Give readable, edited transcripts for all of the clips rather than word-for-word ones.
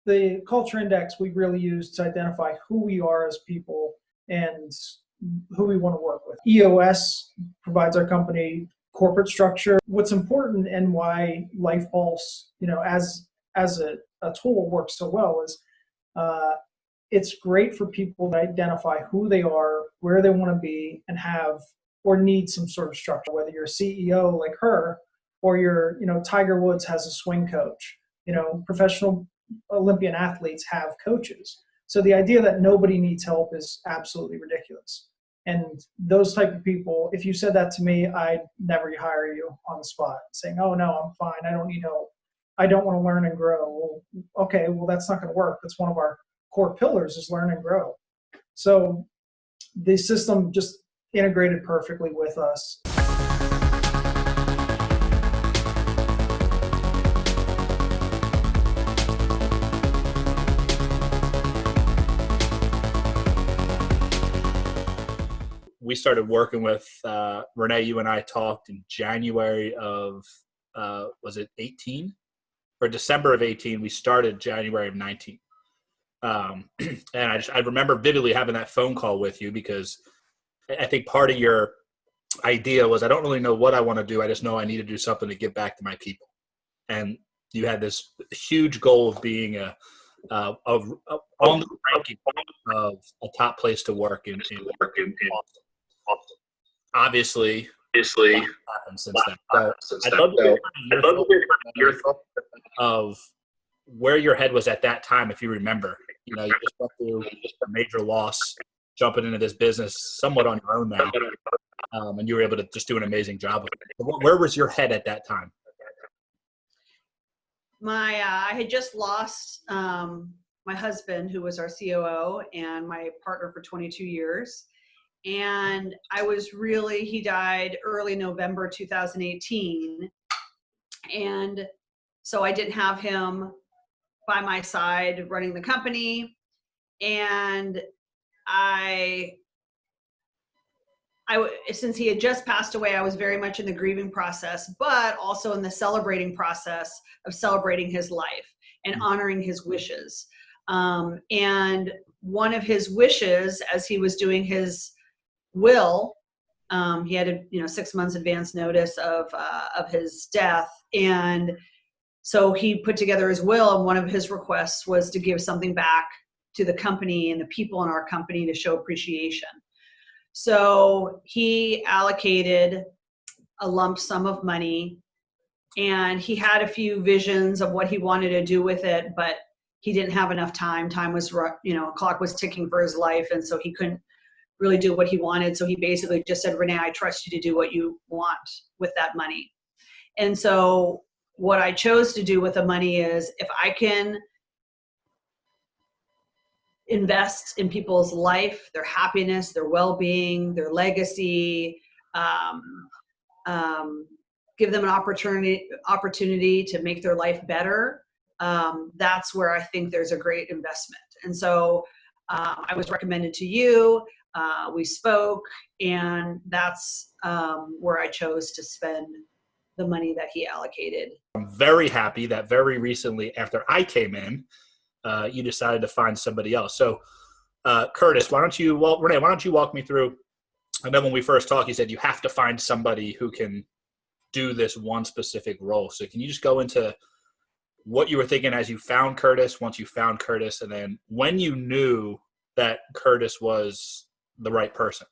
the culture index we really use to identify who we are as people and who we want to work with. EOS provides our company corporate structure. What's important and why Life Pulse, as a tool works so well is it's great for people to identify who they are, where they want to be, and have or need some sort of structure. Whether you're a CEO like her, or you're, Tiger Woods has a swing coach. Professional Olympian athletes have coaches. So the idea that nobody needs help is absolutely ridiculous. And those type of people, if you said that to me, I'd never hire you on the spot, saying, "Oh no, I'm fine. I don't need help. I don't want to learn and grow." Well, okay, well that's not going to work. That's one of our core pillars is learn and grow. So the system just integrated perfectly with us. We started working with Renee. You and I talked in January of, was it 18? Or December of 18. We started January of 19. And I remember vividly having that phone call with you because I think part of your idea was, I don't really know what I want to do. I just know I need to do something to give back to my people. And you had this huge goal of being on the ranking of a top place to work in Boston. Obviously happened since then. So I'd love to hear your thoughts of where your head was at that time, if you remember. You just went through a major loss, jumping into this business somewhat on your own now, and you were able to just do an amazing job of it. Where was your head at that time? I had just lost my husband, who was our COO and my partner for 22 years. And he died early November 2018. And so I didn't have him by my side running the company. And since he had just passed away, I was very much in the grieving process, but also in the celebrating process of celebrating his life and honoring his wishes. And one of his wishes, as he was doing his will, he had a 6 months advance notice of his death, and so he put together his will, and one of his requests was to give something back to the company and the people in our company to show appreciation. So he allocated a lump sum of money, and he had a few visions of what he wanted to do with it, but he didn't have enough time. Time was, clock was ticking for his life, and so he couldn't really do what he wanted. So he basically just said, "Renee, I trust you to do what you want with that money." And so what I chose to do with the money is, if I can invest in people's life, their happiness, their well-being, their legacy, give them an opportunity to make their life better, that's where I think there's a great investment. And so I was recommended to you. We spoke, and that's where I chose to spend the money that he allocated. I'm very happy that very recently, after I came in, you decided to find somebody else. So, Curtis, Renee, why don't you walk me through? I know when we first talked, you said you have to find somebody who can do this one specific role. So can you just go into what you were thinking as you found Curtis, once you found Curtis, and then when you knew that Curtis was the right person?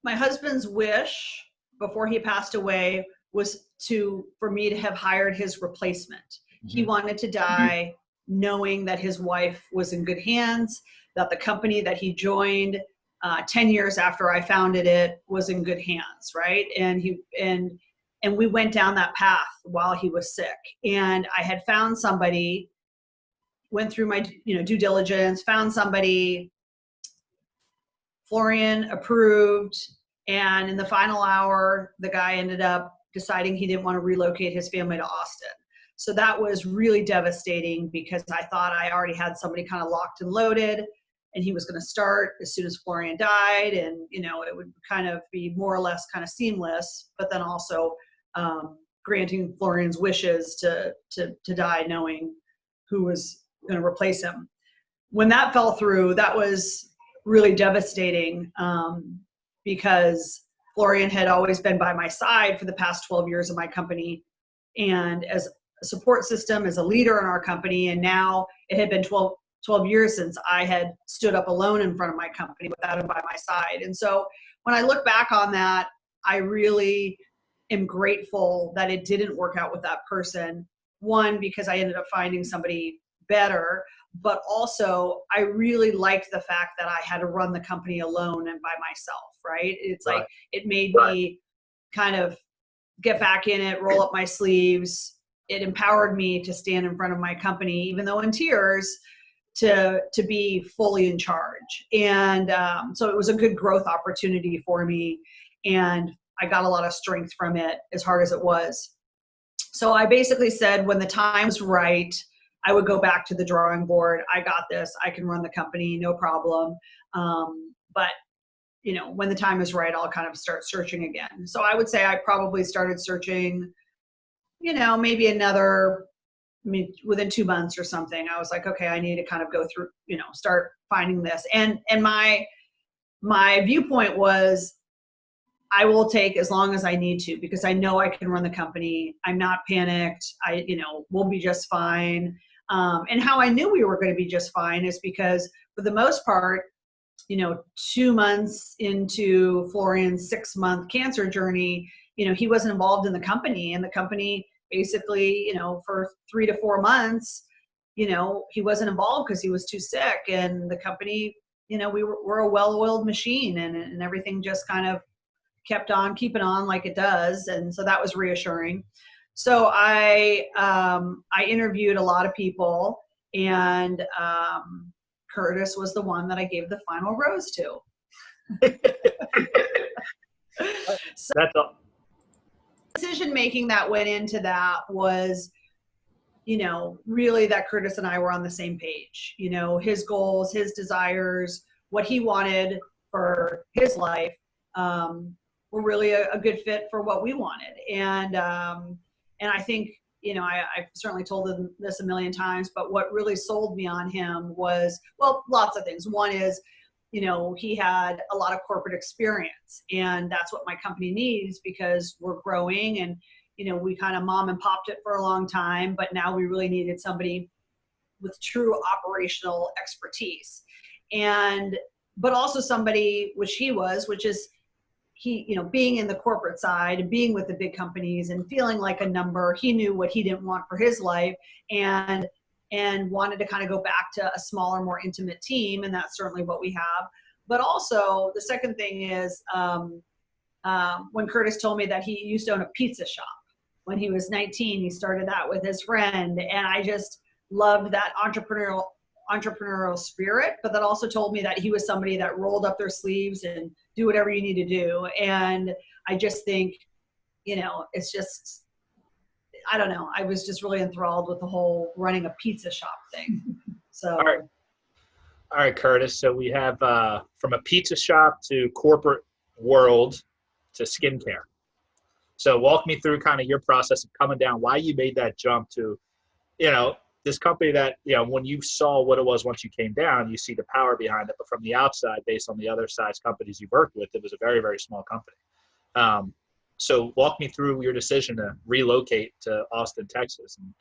My husband's wish before he passed away was for me to have hired his replacement. Mm-hmm. He wanted to die knowing that his wife was in good hands, that the company that he joined 10 years after I founded it was in good hands, right? And we went down that path while he was sick. And I had found somebody, went through my due diligence, found somebody, Florian approved, and in the final hour, the guy ended up deciding he didn't want to relocate his family to Austin. So that was really devastating, because I thought I already had somebody kind of locked and loaded, and he was going to start as soon as Florian died, and it would kind of be more or less kind of seamless, but then also granting Florian's wishes to die, knowing who was going to replace him. When that fell through, that was really devastating, because Florian had always been by my side for the past 12 years of my company, and as a support system, as a leader in our company. And now it had been 12 years since I had stood up alone in front of my company without him by my side. And so when I look back on that, I really am grateful that it didn't work out with that person. One, because I ended up finding somebody better, but also I really liked the fact that I had to run the company alone and by myself, right? It's like, it made me kind of get back in it, roll up my sleeves. It empowered me to stand in front of my company, even though in tears, to be fully in charge. And so it was a good growth opportunity for me. And I got a lot of strength from it, as hard as it was. So I basically said, when the time's right, I would go back to the drawing board. I got this. I can run the company, no problem. But when the time is right, I'll kind of start searching again. So I would say I probably started searching, maybe within 2 months or something. I was like, okay, I need to kind of go through, start finding this. And my viewpoint was, I will take as long as I need to, because I know I can run the company. I'm not panicked. We'll be just fine. And how I knew we were going to be just fine is because, for the most part, 2 months into Florian's 6-month cancer journey, he wasn't involved in the company, and the company basically, for 3 to 4 months, he wasn't involved because he was too sick, and the company, we're a well-oiled machine, and everything just kind of kept on keeping on like it does. And so that was reassuring. So I interviewed a lot of people, and Curtis was the one that I gave the final rose to. So That's all. Decision making that went into that was, really that Curtis and I were on the same page. His goals, his desires, what he wanted for his life, were really a good fit for what we wanted. And I think, I've certainly told him this a million times, but what really sold me on him was, well, lots of things. One is, he had a lot of corporate experience, and that's what my company needs, because we're growing, and, we kind of mom and popped it for a long time, but now we really needed somebody with true operational expertise. But also somebody, which is he, being in the corporate side and being with the big companies and feeling like a number, he knew what he didn't want for his life, and wanted to kind of go back to a smaller, more intimate team. And that's certainly what we have. But also the second thing is, when Curtis told me that he used to own a pizza shop when he was 19, he started that with his friend. And I just loved that entrepreneurial spirit, but that also told me that he was somebody that rolled up their sleeves and do whatever you need to do. And I just think, it's just, I don't know. I was just really enthralled with the whole running a pizza shop thing. So. All right, Curtis. So we have from a pizza shop to corporate world to skincare. So walk me through kind of your process of coming down, why you made that jump to, this company that, when you saw what it was once you came down, you see the power behind it. But from the outside, based on the other size companies you've worked with, it was a very, very small company. So walk me through your decision to relocate to Austin, Texas. And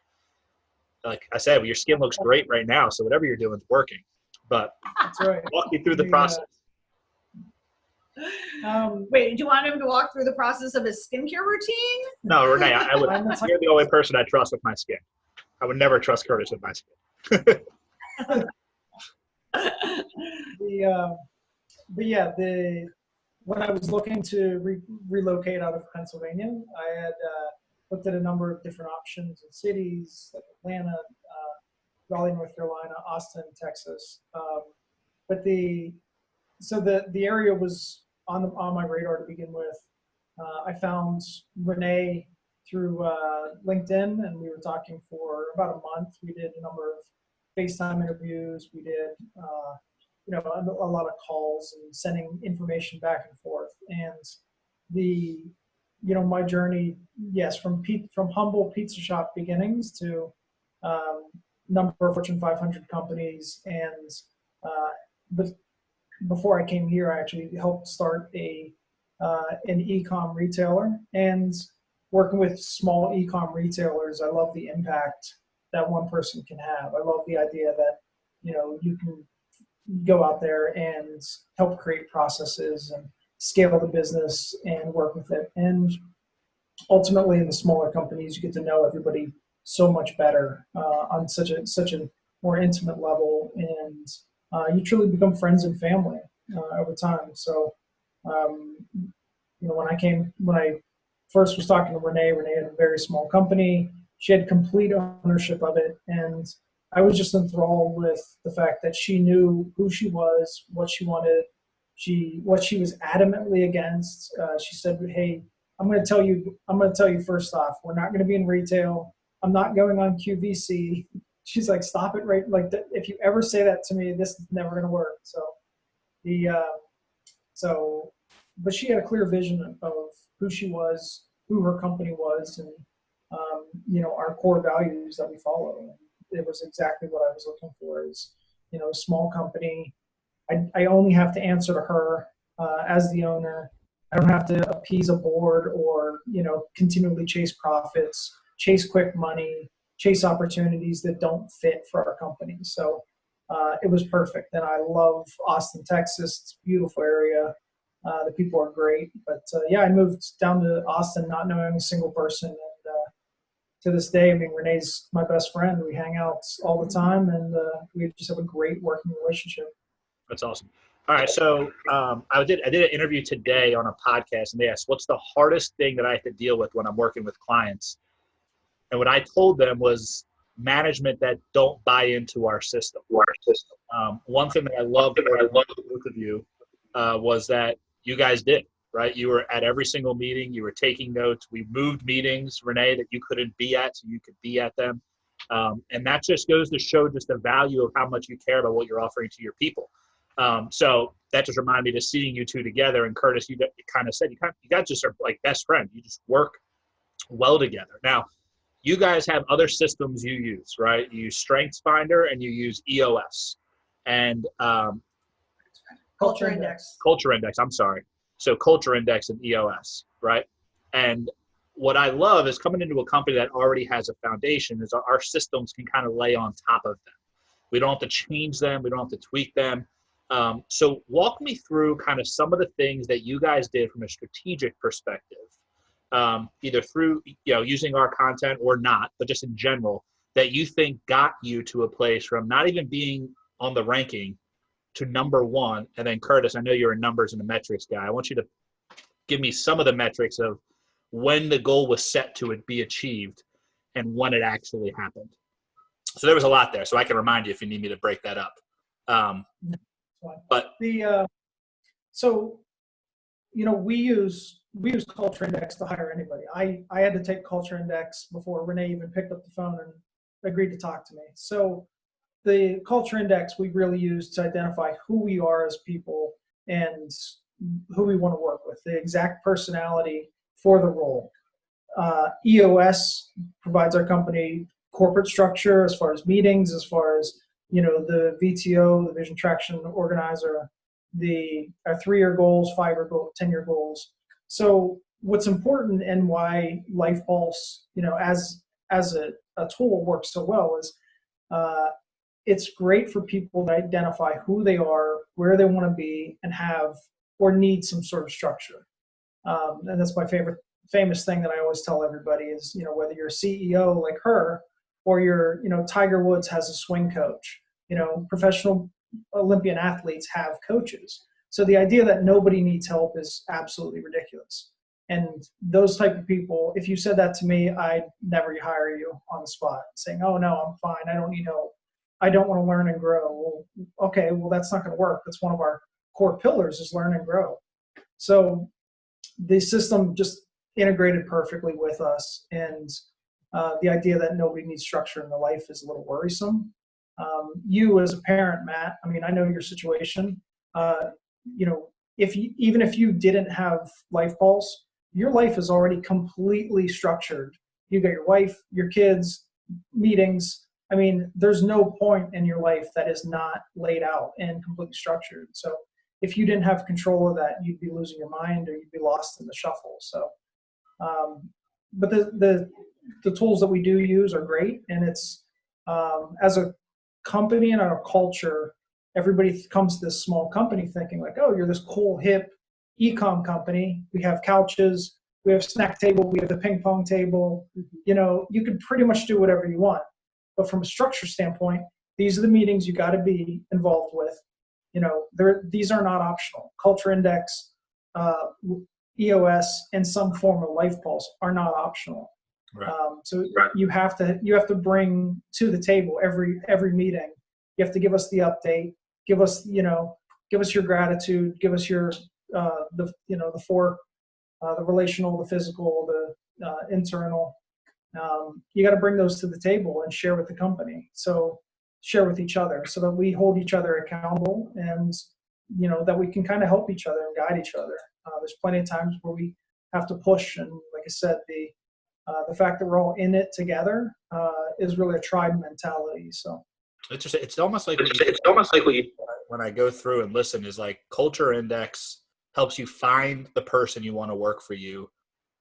like I said, your skin looks great right now, so whatever you're doing is working. But That's right. walk me through the process. Wait, do you want him to walk through the process of his skincare routine? No, Renee, you're the only person I trust with my skin. I would never trust Curtis with my skin. When I was looking to relocate out of Pennsylvania, I had looked at a number of different options in cities like Atlanta, Raleigh, North Carolina, Austin, Texas. But the area was on my radar to begin with. I found Renee through LinkedIn, and we were talking for about a month. We did a number of FaceTime interviews. We did a lot of calls and sending information back and forth. And my journey, yes, from humble pizza shop beginnings to number of Fortune 500 companies, and but before I came here, I actually helped start an e-com retailer, and working with small e-com retailers, I love the impact that one person can have. I love the idea that you can go out there and help create processes and scale the business and work with it. And ultimately, in the smaller companies, you get to know everybody so much better on such a more intimate level, and you truly become friends and family over time. So, when I first was talking to Renee had a very small company. She had complete ownership of it, and I was just enthralled with the fact that she knew who she was, what she wanted, what she was adamantly against. She said, "Hey, I'm going to tell you first off, we're not going to be in retail. I'm not going on QVC." She's like, "Stop it, right? Like, if you ever say that to me, this is never going to work." So the so, but she had a clear vision of who she was, who her company was, and our core values that we follow. And it was exactly what I was looking for. Is a small company. I only have to answer to her as the owner. I don't have to appease a board or continually chase profits, chase quick money, chase opportunities that don't fit for our company. So it was perfect, and I love Austin, Texas. It's a beautiful area. The people are great, but yeah, I moved down to Austin not knowing a single person, and to this day, I mean, Renee's my best friend. We hang out all the time, and we just have a great working relationship. That's awesome. All right, so I did an interview today on a podcast, and they asked, "What's the hardest thing that I have to deal with when I'm working with clients?" And what I told them was management that don't buy into our system. One thing that I loved about both of you was that you guys did, right? You were at every single meeting. You were taking notes. We moved meetings, Renee, that you couldn't be at, so you could be at them. And that just goes to show just the value of how much you care about what you're offering to your people. So that just reminded me to seeing you two together. And Curtis, you kind of said you guys just are like best friends. You just work well together. Now, you guys have other systems you use, right? You use StrengthsFinder and you use EOS and Culture Index. Culture Index. I'm sorry. So Culture Index and EOS, right? And what I love is coming into a company that already has a foundation is our systems can kind of lay on top of them. We don't have to change them. We don't have to tweak them. So walk me through kind of some of the things that you guys did from a strategic perspective, either through using our content or not, but just in general, that you think got you to a place from not even being on the ranking to number one. And then Curtis, I know you're a numbers and a metrics guy. I want you to give me some of the metrics of when the goal was set to be achieved and when it actually happened. So there was a lot there. So I can remind you if you need me to break that up. But we use Culture Index to hire anybody. I had to take Culture Index before Renee even picked up the phone and agreed to talk to me. So the Culture Index we really use to identify who we are as people and who we want to work with, the exact personality for the role. EOS provides our company corporate structure as far as meetings, as far as the VTO, the Vision Traction Organizer, our 3-year goals, 5-year goals, 10-year goals. So what's important and why Life Pulse, as a tool works so well is it's great for people to identify who they are, where they want to be, and have or need some sort of structure. And that's my famous thing that I always tell everybody is, whether you're a CEO like her or you're, Tiger Woods has a swing coach, professional Olympian athletes have coaches. So the idea that nobody needs help is absolutely ridiculous. And those type of people, if you said that to me, I'd never hire you on the spot saying, "Oh no, I'm fine. I don't need help. I don't want to learn and grow." Well, okay, well, that's not going to work. That's one of our core pillars is learn and grow. So the system just integrated perfectly with us. And the idea that nobody needs structure in their life is a little worrisome. You as a parent, Matt, I mean, I know your situation. Even if you didn't have Life Pulse, your life is already completely structured. You got your wife, your kids, meetings. I mean, there's no point in your life that is not laid out and completely structured. So if you didn't have control of that, you'd be losing your mind or you'd be lost in the shuffle. So, but the tools that we do use are great. And it's, as a company and our culture, everybody comes to this small company thinking like, oh, you're this cool, hip e-com company. We have couches, we have snack table, we have the ping pong table. You know, you can pretty much do whatever you want. But from a structure standpoint, these are the meetings you got to be involved with. You know, these are not optional. Culture Index, EOS, and some form of Life Pulse are not optional. Right. So you have to bring to the table every meeting. You have to give us the update. Give us your gratitude. Give us your the relational, the physical, the internal. You got to bring those to the table and share with the company. So share with each other so that we hold each other accountable and, you know, that we can kind of help each other and guide each other. There's plenty of times where we have to push. And like I said, the fact that we're all in it together is really a tribe mentality. So it's almost like when I go through and listen is like Culture Index helps you find the person you want to work for you.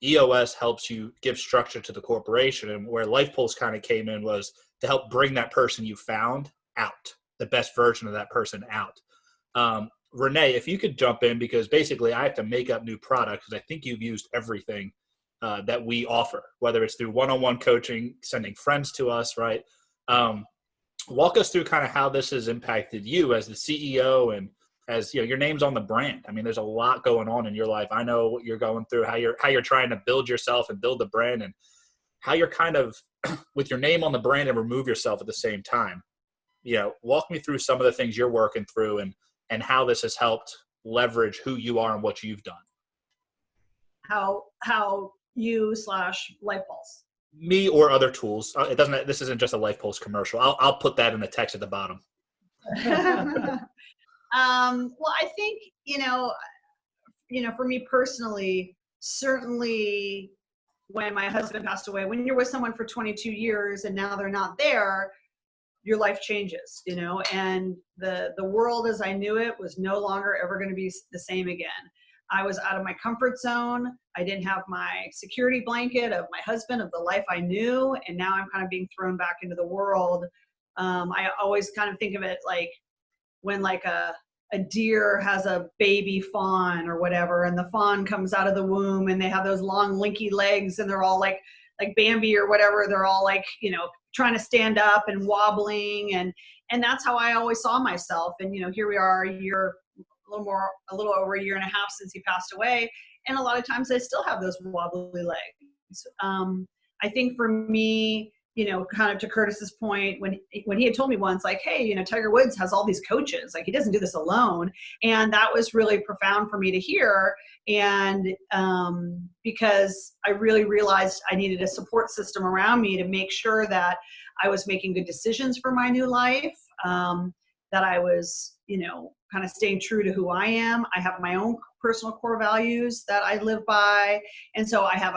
EOS helps you give structure to the corporation, and where Life Pulse kind of came in was to help bring that person you found out, the best version of that person out. Renee, if you could jump in, because basically I have to make up new products because I think you've used everything that we offer, whether it's through one-on-one coaching, sending friends to us, right? Walk us through kind of how this has impacted you as the CEO and as, you know, your name's on the brand. I mean, there's a lot going on in your life. I know what you're going through, how you're trying to build yourself and build the brand, and how you're kind of with your name on the brand and remove yourself at the same time. You know, walk me through some of the things you're working through and how this has helped leverage who you are and what you've done. How you/Life Pulse. Me or other tools. This isn't just a Life Pulse commercial. I'll put that in the text at the bottom. Well, I think, for me personally, certainly when my husband passed away, when you're with someone for 22 years and now they're not there, your life changes, and the world as I knew it was no longer ever going to be the same again. I was out of my comfort zone. I didn't have my security blanket of my husband, of the life I knew, and now I'm kind of being thrown back into the world. I always kind of think of it like when like a deer has a baby fawn or whatever, and the fawn comes out of the womb and they have those long linky legs and they're all like Bambi or whatever. They're all like, trying to stand up and wobbling. And that's how I always saw myself. And, here we are a little over a year and a half since he passed away. And a lot of times I still have those wobbly legs. I think for me, kind of to Curtis's point, when he had told me once, like, hey, Tiger Woods has all these coaches, like he doesn't do this alone. And that was really profound for me to hear. And because I really realized I needed a support system around me to make sure that I was making good decisions for my new life, that I was, kind of staying true to who I am. I have my own personal core values that I live by. And so I have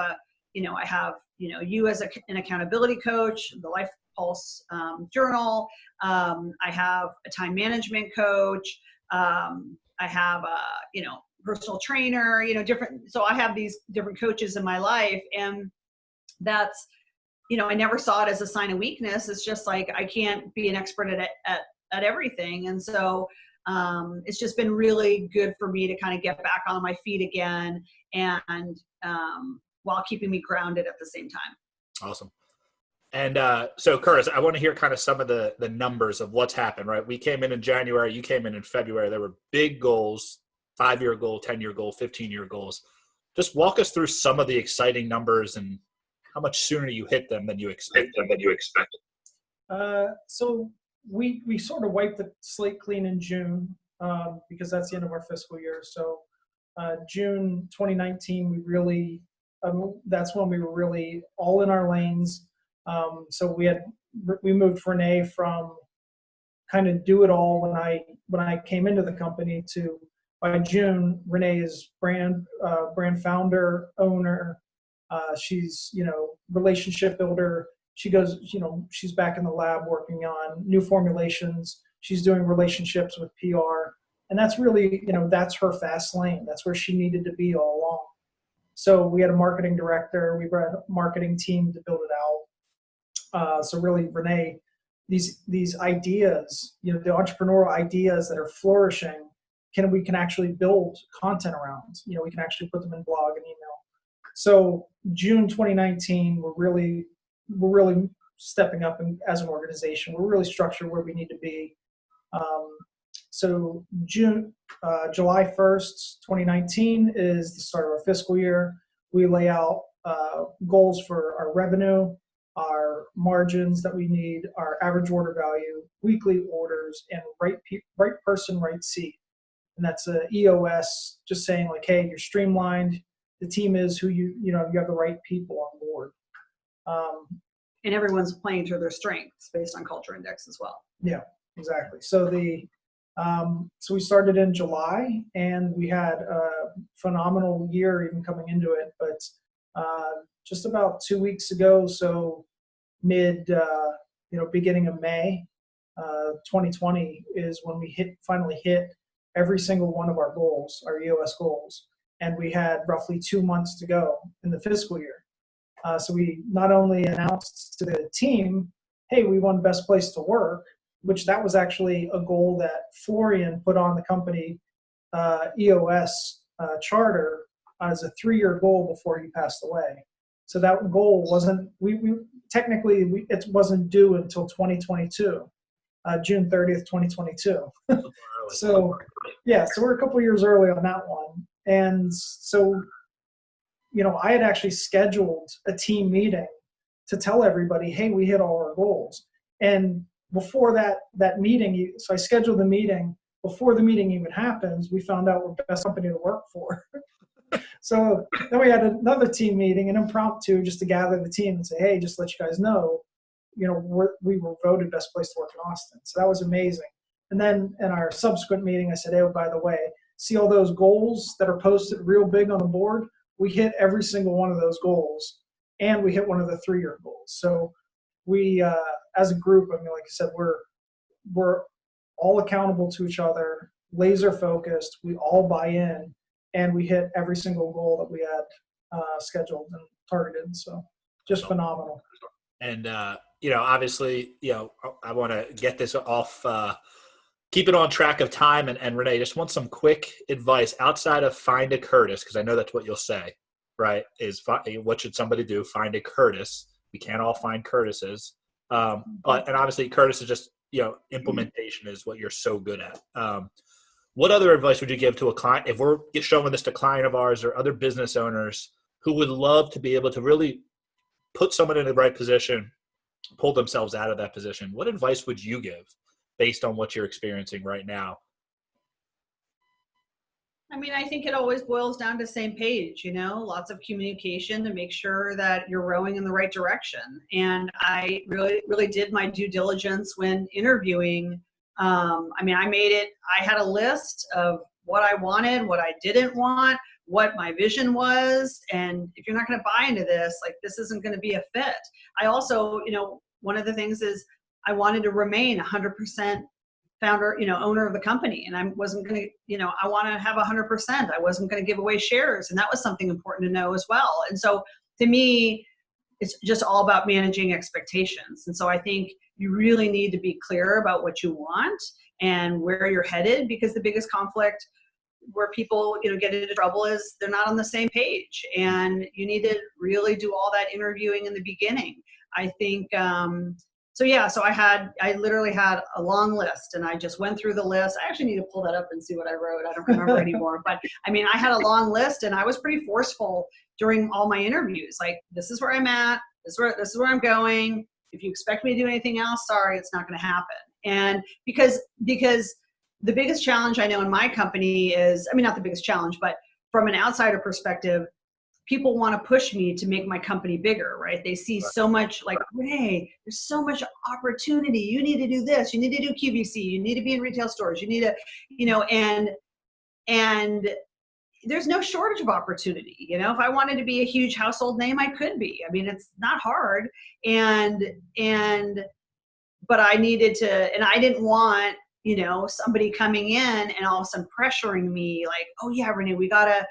you as an accountability coach, the Life Pulse journal. I have a time management coach. I have a, personal trainer, different. So I have these different coaches in my life, and that's, I never saw it as a sign of weakness. It's just like, I can't be an expert at everything. And so it's just been really good for me to kind of get back on my feet again, and while keeping me grounded at the same time. Awesome. And so Curtis, I want to hear kind of some of the numbers of what's happened, right? We came in January, you came in February. There were big goals, 5-year goal, 10-year goal, 15-year goals. Just walk us through some of the exciting numbers and how much sooner you hit them than you expected. So we sort of wiped the slate clean in June because that's the end of our fiscal year. So June 2019, we really that's when we were really all in our lanes. So we moved Renee from kind of do it all when I came into the company to By June, Renee is brand founder, owner. She's, relationship builder. She goes, she's back in the lab working on new formulations. She's doing relationships with PR. And that's really, that's her fast lane. That's where she needed to be all along. So we had a marketing director. We had a marketing team to build it out. So really, Renee, these ideas, the entrepreneurial ideas that are flourishing, we can actually build content around. We can actually put them in blog and email. So June 2019, we're really stepping up as an organization. We're really structured where we need to be. So July 1st, 2019 is the start of our fiscal year. We lay out goals for our revenue, our margins that we need, our average order value, weekly orders, and right person, right seat. And that's a EOS, just saying like, hey, you're streamlined. The team is who you have the right people on board. And everyone's playing to their strengths based on culture index as well. Yeah, exactly. So so we started in July, and we had a phenomenal year even coming into it. But just about 2 weeks ago, so beginning of May 2020 is when we finally hit every single one of our goals, our EOS goals. And we had roughly 2 months to go in the fiscal year. So we not only announced to the team, hey, we won Best Place to Work, which that was actually a goal that Florian put on the company EOS charter as a 3-year goal before he passed away. So that goal wasn't, it wasn't due until 2022, June 30th, 2022. So we're a couple years early on that one. And so, I had actually scheduled a team meeting to tell everybody, hey, we hit all our goals. And before that meeting, so I scheduled the meeting. Before the meeting even happens, we found out we're the best company to work for. So then we had another team meeting, an impromptu, just to gather the team and say, hey, just let you guys know, we were voted best place to work in Austin. So that was amazing. And then in our subsequent meeting, I said, hey, by the way, see all those goals that are posted real big on the board? We hit every single one of those goals, and we hit one of the 3-year goals. So we, as a group, like I said, we're all accountable to each other, laser focused. We all buy in, and we hit every single goal that we had scheduled and targeted. So just phenomenal. And obviously, I want to get this off. Keep it on track of time. And Renee, just want some quick advice outside of find a Curtis, because I know that's what you'll say, right? Is what should somebody do? Find a Curtis. We can't all find Curtises. And obviously Curtis is just, implementation is what you're so good at. What other advice would you give to a client if we're showing this to a client of ours or other business owners who would love to be able to really put someone in the right position, pull themselves out of that position? What advice would you give based on what you're experiencing right now? I think it always boils down to the same page, lots of communication to make sure that you're rowing in the right direction. And I really did my due diligence when interviewing. I had a list of what I wanted, what I didn't want, what my vision was. And if you're not going to buy into this, this isn't going to be a fit. I also, one of the things is I wanted to remain 100% founder, owner of the company. And I wasn't going to, I want to have 100%. I wasn't going to give away shares. And that was something important to know as well. And so to me, it's just all about managing expectations. And so I think you really need to be clear about what you want and where you're headed, because the biggest conflict where people, get into trouble is they're not on the same page. And you need to really do all that interviewing in the beginning. I think, so I literally had a long list, and I just went through the list. I actually need to pull that up and see what I wrote. I don't remember anymore, but I had a long list, and I was pretty forceful during all my interviews. This is where I'm at. This is where I'm going. If you expect me to do anything else, sorry, it's not going to happen. And because the biggest challenge I know in my company is, not the biggest challenge, but from an outsider perspective, people want to push me to make my company bigger, right? They see so much Renee, there's so much opportunity. You need to do this. You need to do QVC. You need to be in retail stores. You need to, and there's no shortage of opportunity. You know, if I wanted to be a huge household name, I could be. I mean, it's not hard. But I needed to, and I didn't want, you know, somebody coming in and all of a sudden pressuring me like, oh yeah, Renee, we got to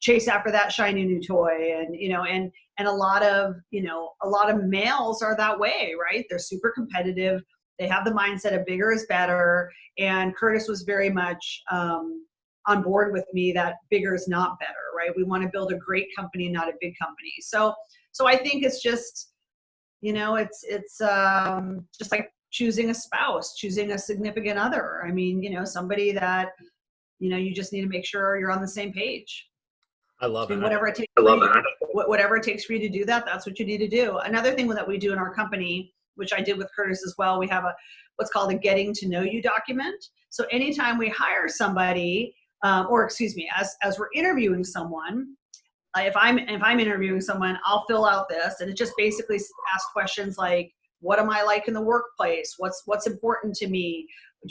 chase after that shiny new toy. And, you know, and a lot of, you know, a lot of males are that way, right? They're super competitive. They have the mindset of bigger is better. And Curtis was very much on board with me that bigger is not better, right? We want to build a great company, not a big company. So I think it's just, you know, it's just like choosing a spouse, choosing a significant other. I mean, you know, somebody that, you know, you just need to make sure you're on the same page. I love I mean, it. whatever it takes. Whatever it takes for you to do that, that's what you need to do. Another thing that we do in our company, which I did with Curtis as well, we have what's called a getting to know you document. So anytime we hire somebody, or excuse me, as we're interviewing someone, if I'm interviewing someone, I'll fill out this, and it just basically asks questions like, what am I like in the workplace? What's important to me?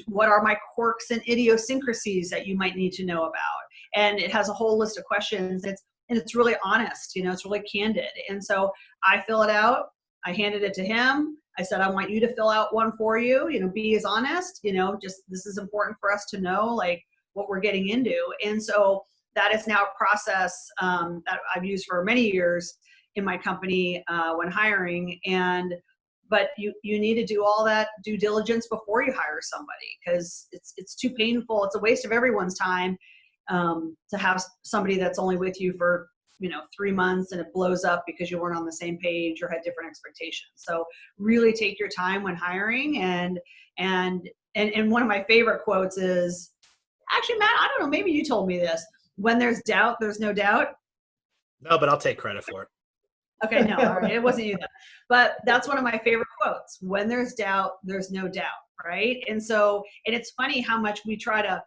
What are my quirks and idiosyncrasies that you might need to know about? And it has a whole list of questions. It's really honest, you know, it's really candid. And so I fill it out. I handed it to him. I said, I want you to fill out one for you, you know, be as honest, you know, just this is important for us to know, like, what we're getting into. And so that is now a process that I've used for many years in my company when hiring. But you need to do all that due diligence before you hire somebody, because it's too painful. It's a waste of everyone's time to have somebody that's only with you for, you know, 3 months and it blows up because you weren't on the same page or had different expectations. So really take your time when hiring. And one of my favorite quotes is, actually, Matt, I don't know, maybe you told me this. When there's doubt, there's no doubt. No, but I'll take credit for it. Okay, no, all right, it wasn't you then. But that's one of my favorite quotes. When there's doubt, there's no doubt, right? And it's funny how much we try to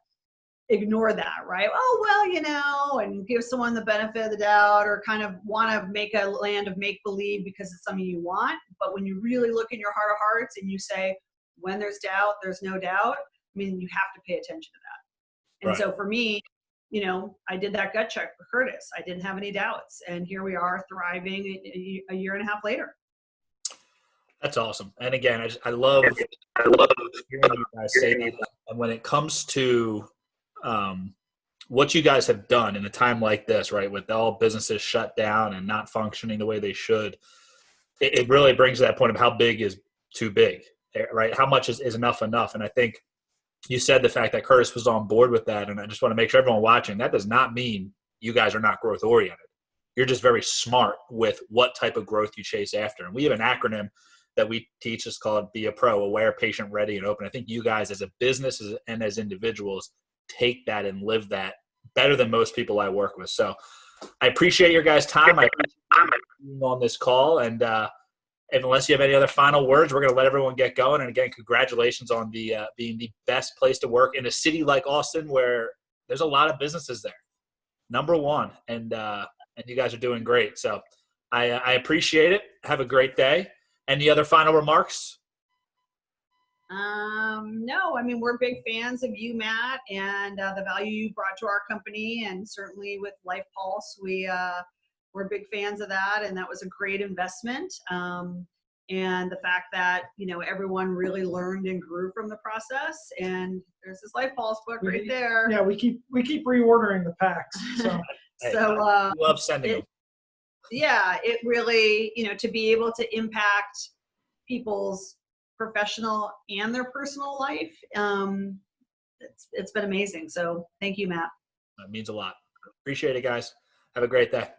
ignore that, right? Oh, well, you know, and give someone the benefit of the doubt, or kind of want to make a land of make-believe because it's something you want. But when you really look in your heart of hearts and you say, when there's doubt, there's no doubt, I mean, you have to pay attention to that. And Right. So for me, you know, I did that gut check for Curtis. I didn't have any doubts. And here we are thriving a year and a half later. That's awesome. And again, I love hearing you guys say that. And when it comes to what you guys have done in a time like this, right, with all businesses shut down and not functioning the way they should, it really brings to that point of how big is too big, right? How much is enough? And I think you said the fact that Curtis was on board with that, and I just want to make sure everyone watching, that does not mean you guys are not growth oriented. You're just very smart with what type of growth you chase after. And we have an acronym that we teach. It's called Be a Pro: Aware, Patient, Ready, and Open. I think you guys as a business and as individuals take that and live that better than most people I work with. So I appreciate your guys' time. I appreciate being on this call. And unless you have any other final words, we're going to let everyone get going. And again, congratulations on being the best place to work in a city like Austin, where there's a lot of businesses there. Number one, and you guys are doing great. So I appreciate it. Have a great day. Any other final remarks? No, I mean, we're big fans of you, Matt, and the value you brought to our company, and certainly with Life Pulse, we're big fans of that, and that was a great investment. And the fact that, you know, everyone really learned and grew from the process. And there's this Life Pulse book right there. Yeah, we keep reordering the packs. So, I love sending them. Yeah, it really, you know, to be able to impact people's professional and their personal life, it's been amazing. So thank you, Matt. That means a lot. Appreciate it, guys. Have a great day.